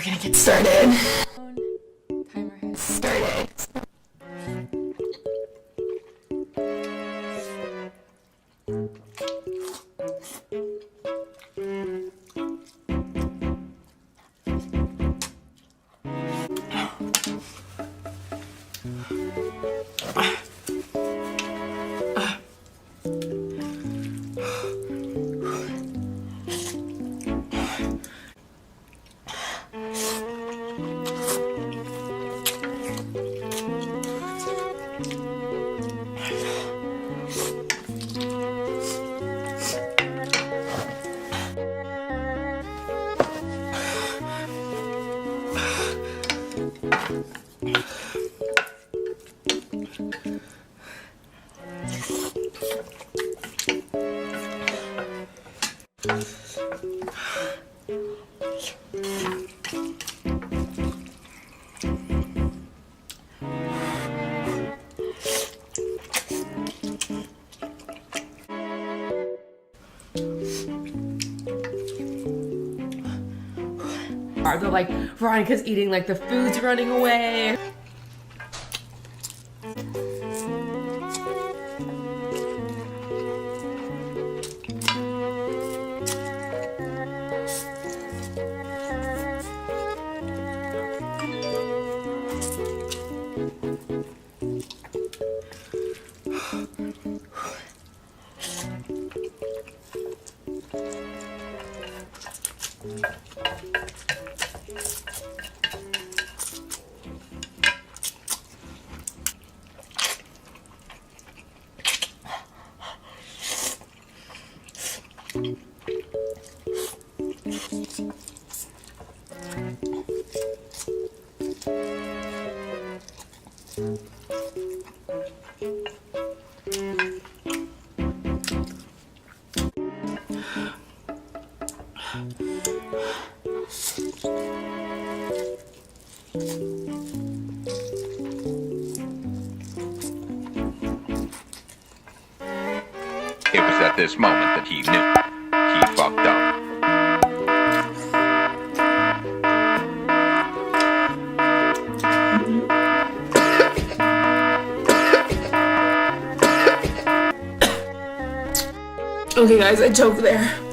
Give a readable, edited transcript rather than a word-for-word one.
we're gonna get started. Timer has Started. They're like, Veronica's eating, like the food's running away. It was at this moment that he knew. He fucked up. Okay guys, I choked there.